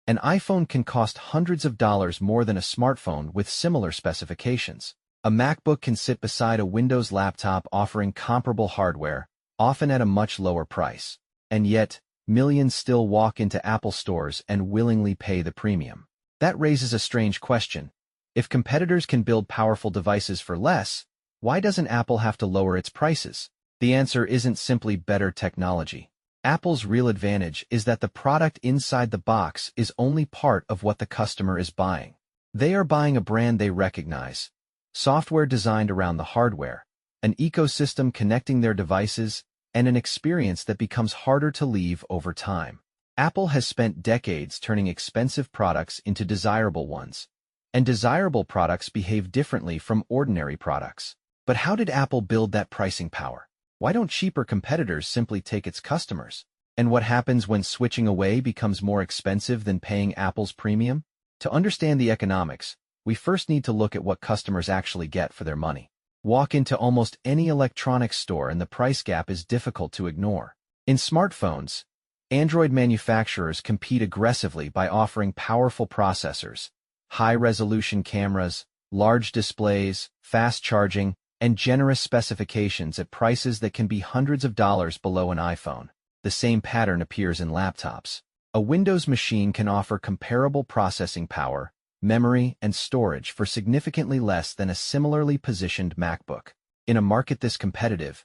An iPhone can cost hundreds of dollars more than a smartphone with similar specifications. A MacBook can sit beside a Windows laptop offering comparable hardware, often at a much lower price. And yet, millions still walk into Apple stores and willingly pay the premium. That raises a strange question. If competitors can build powerful devices for less, why doesn't Apple have to lower its prices? The answer isn't simply better technology. Apple's real advantage is that the product inside the box is only part of what the customer is buying. They are buying a brand they recognize, software designed around the hardware, an ecosystem connecting their devices, and an experience that becomes harder to leave over time. Apple has spent decades turning expensive products into desirable ones, and desirable products behave differently from ordinary products. But how did Apple build that pricing power? Why don't cheaper competitors simply take its customers? And what happens when switching away becomes more expensive than paying Apple's premium? To understand the economics, we first need to look at what customers actually get for their money. Walk into almost any electronics store and the price gap is difficult to ignore. In smartphones, Android manufacturers compete aggressively by offering powerful processors, high-resolution cameras, large displays, fast charging, and generous specifications at prices that can be hundreds of dollars below an iPhone. The same pattern appears in laptops. A Windows machine can offer comparable processing power, memory, and storage for significantly less than a similarly positioned MacBook. In a market this competitive,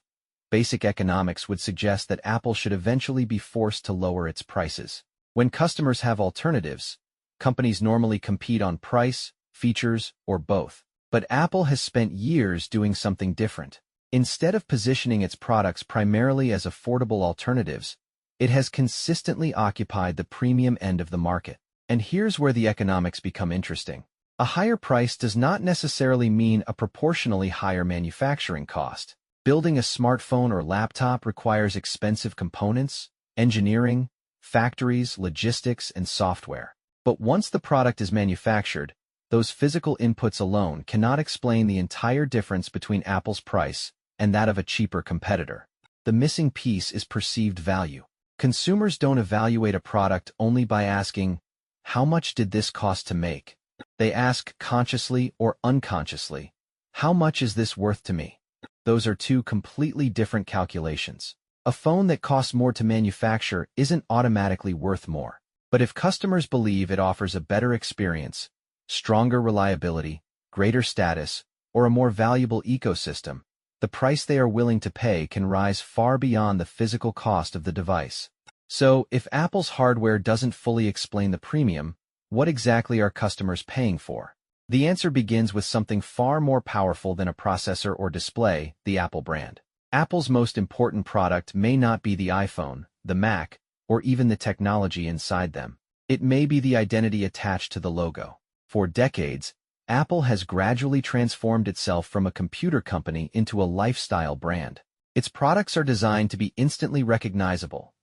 basic economics would suggest that Apple should eventually be forced to lower its prices. When customers have alternatives, companies normally compete on price, features, or both. But Apple has spent years doing something different. Instead of positioning its products primarily as affordable alternatives, it has consistently occupied the premium end of the market. And here's where the economics become interesting. A higher price does not necessarily mean a proportionally higher manufacturing cost. Building a smartphone or laptop requires expensive components, engineering, factories, logistics, and software. But once the product is manufactured, those physical inputs alone cannot explain the entire difference between Apple's price and that of a cheaper competitor. The missing piece is perceived value. Consumers don't evaluate a product only by asking, "How much did this cost to make?" They ask consciously or unconsciously, "How much is this worth to me?" Those are two completely different calculations. A phone that costs more to manufacture isn't automatically worth more. But if customers believe it offers a better experience, stronger reliability, greater status, or a more valuable ecosystem, the price they are willing to pay can rise far beyond the physical cost of the device. So, if Apple's hardware doesn't fully explain the premium, what exactly are customers paying for? The answer begins with something far more powerful than a processor or display, the Apple brand. Apple's most important product may not be the iPhone, the Mac, or even the technology inside them. It may be the identity attached to the logo. For decades, Apple has gradually transformed itself from a computer company into a lifestyle brand. Its products are designed to be instantly recognizable,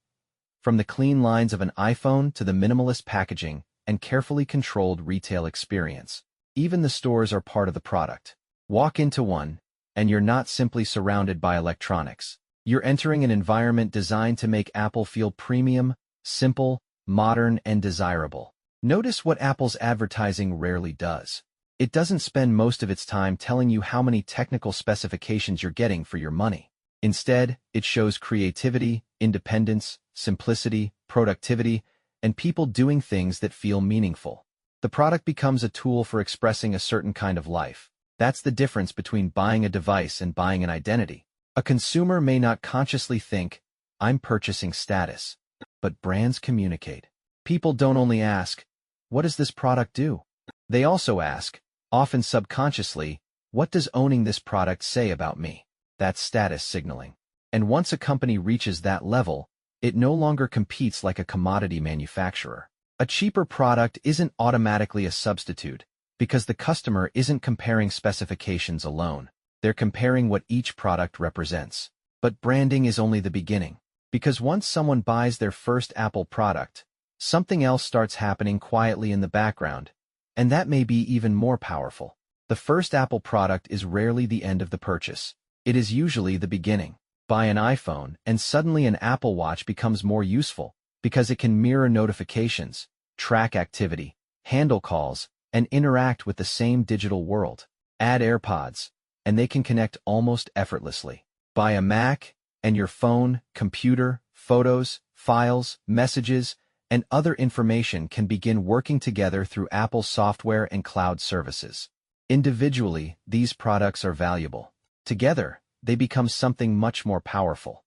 from the clean lines of an iPhone to the minimalist packaging and carefully controlled retail experience. Even the stores are part of the product. Walk into one, and you're not simply surrounded by electronics. You're entering an environment designed to make Apple feel premium, simple, modern, and desirable. Notice what Apple's advertising rarely does. It doesn't spend most of its time telling you how many technical specifications you're getting for your money. Instead, it shows creativity, independence, simplicity, productivity, and people doing things that feel meaningful. The product becomes a tool for expressing a certain kind of life. That's the difference between buying a device and buying an identity. A consumer may not consciously think, "I'm purchasing status." But brands communicate. People don't only ask, "What does this product do?" They also ask, often subconsciously, "What does owning this product say about me?" That's status signaling. And once a company reaches that level, it no longer competes like a commodity manufacturer. A cheaper product isn't automatically a substitute, because the customer isn't comparing specifications alone. They're comparing what each product represents. But branding is only the beginning. Because once someone buys their first Apple product, something else starts happening quietly in the background, and that may be even more powerful. The first Apple product is rarely the end of the purchase. It is usually the beginning. Buy an iPhone, and suddenly an Apple Watch becomes more useful, because it can mirror notifications, track activity, handle calls, and interact with the same digital world. Add AirPods, and they can connect almost effortlessly. Buy a Mac, and your phone, computer, photos, files, messages, and other information can begin working together through Apple's software and cloud services. Individually, these products are valuable. Together, they become something much more powerful.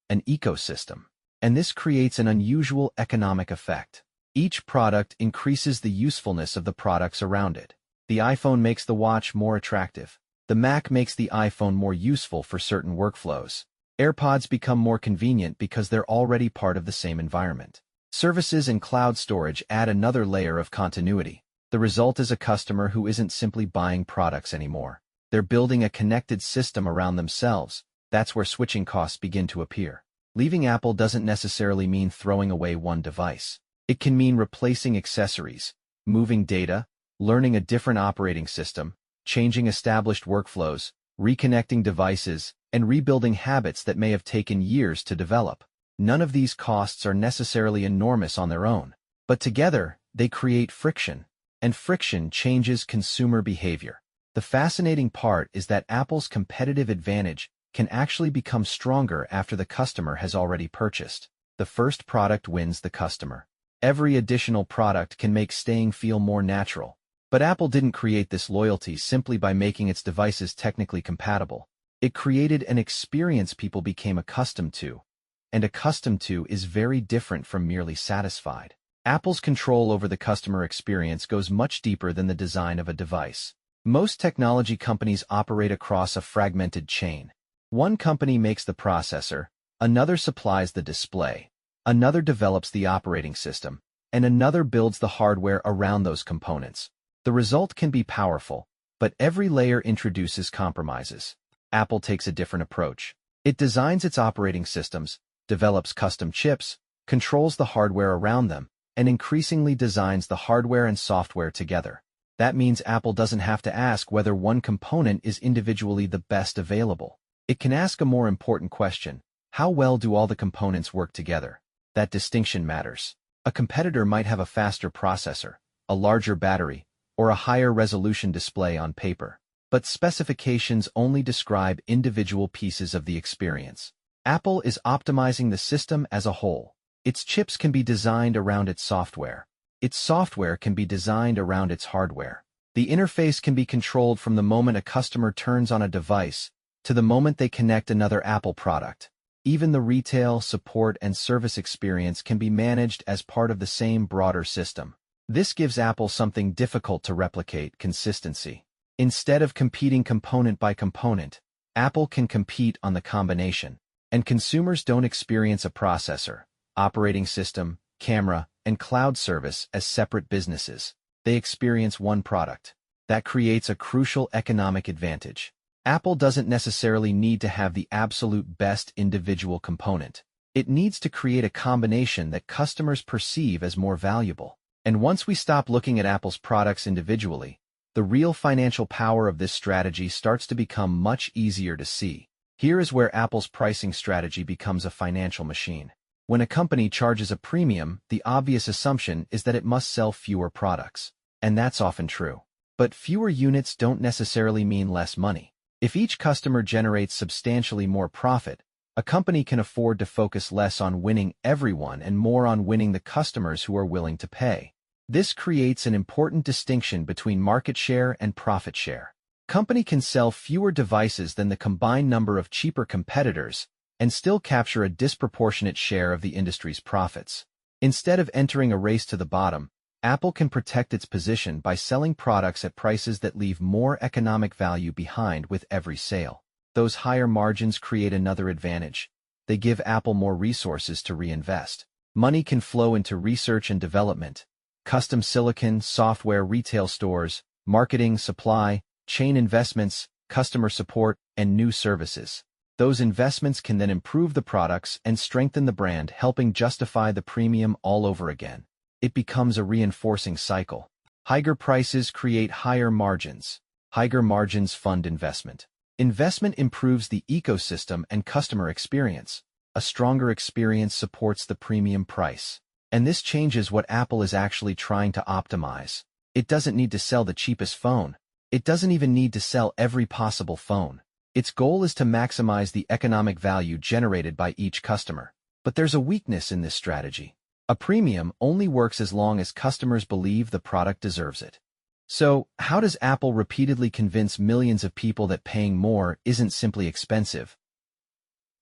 An ecosystem. And this creates an unusual economic effect. Each product increases the usefulness of the products around it. The iPhone makes the watch more attractive. The Mac makes the iPhone more useful for certain workflows. AirPods become more convenient because they're already part of the same environment. Services and cloud storage add another layer of continuity. The result is a customer who isn't simply buying products anymore. They're building a connected system around themselves. That's where switching costs begin to appear. Leaving Apple doesn't necessarily mean throwing away one device. It can mean replacing accessories, moving data, learning a different operating system, changing established workflows, reconnecting devices, and rebuilding habits that may have taken years to develop. None of these costs are necessarily enormous on their own, but together, they create friction, and friction changes consumer behavior. The fascinating part is that Apple's competitive advantage can actually become stronger after the customer has already purchased. The first product wins the customer. Every additional product can make staying feel more natural. But Apple didn't create this loyalty simply by making its devices technically compatible. It created an experience people became accustomed to, and accustomed to is very different from merely satisfied. Apple's control over the customer experience goes much deeper than the design of a device. Most technology companies operate across a fragmented chain. One company makes the processor, another supplies the display, another develops the operating system, and another builds the hardware around those components. The result can be powerful, but every layer introduces compromises. Apple takes a different approach. It designs its operating systems, develops custom chips, controls the hardware around them, and increasingly designs the hardware and software together. That means Apple doesn't have to ask whether one component is individually the best available. It can ask a more important question: how well do all the components work together? That distinction matters. A competitor might have a faster processor, a larger battery, or a higher resolution display on paper. But specifications only describe individual pieces of the experience. Apple is optimizing the system as a whole. Its chips can be designed around its software. Its software can be designed around its hardware. The interface can be controlled from the moment a customer turns on a device to the moment they connect another Apple product. Even the retail, support, and service experience can be managed as part of the same broader system. This gives Apple something difficult to replicate: consistency. Instead of competing component by component, Apple can compete on the combination. And consumers don't experience a processor, operating system, camera, and cloud service as separate businesses. They experience one product. That creates a crucial economic advantage. Apple doesn't necessarily need to have the absolute best individual component. It needs to create a combination that customers perceive as more valuable. And once we stop looking at Apple's products individually, the real financial power of this strategy starts to become much easier to see. Here is where Apple's pricing strategy becomes a financial machine. When a company charges a premium, the obvious assumption is that it must sell fewer products. And that's often true. But fewer units don't necessarily mean less money. If each customer generates substantially more profit, a company can afford to focus less on winning everyone and more on winning the customers who are willing to pay. This creates an important distinction between market share and profit share. A company can sell fewer devices than the combined number of cheaper competitors and still capture a disproportionate share of the industry's profits. Instead of entering a race to the bottom, Apple can protect its position by selling products at prices that leave more economic value behind with every sale. Those higher margins create another advantage. They give Apple more resources to reinvest. Money can flow into research and development, custom silicon, software, retail stores, marketing, supply, chain investments, customer support, and new services. Those investments can then improve the products and strengthen the brand, helping justify the premium all over again. It becomes a reinforcing cycle. Higher prices create higher margins. Higher margins fund investment. Investment improves the ecosystem and customer experience. A stronger experience supports the premium price. And this changes what Apple is actually trying to optimize. It doesn't need to sell the cheapest phone. It doesn't even need to sell every possible phone. Its goal is to maximize the economic value generated by each customer. But there's a weakness in this strategy. A premium only works as long as customers believe the product deserves it. So, how does Apple repeatedly convince millions of people that paying more isn't simply expensive,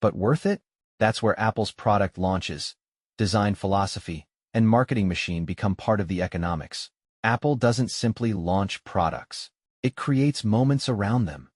but worth it? That's where Apple's product launches, design philosophy, and marketing machine become part of the economics. Apple doesn't simply launch products. It creates moments around them.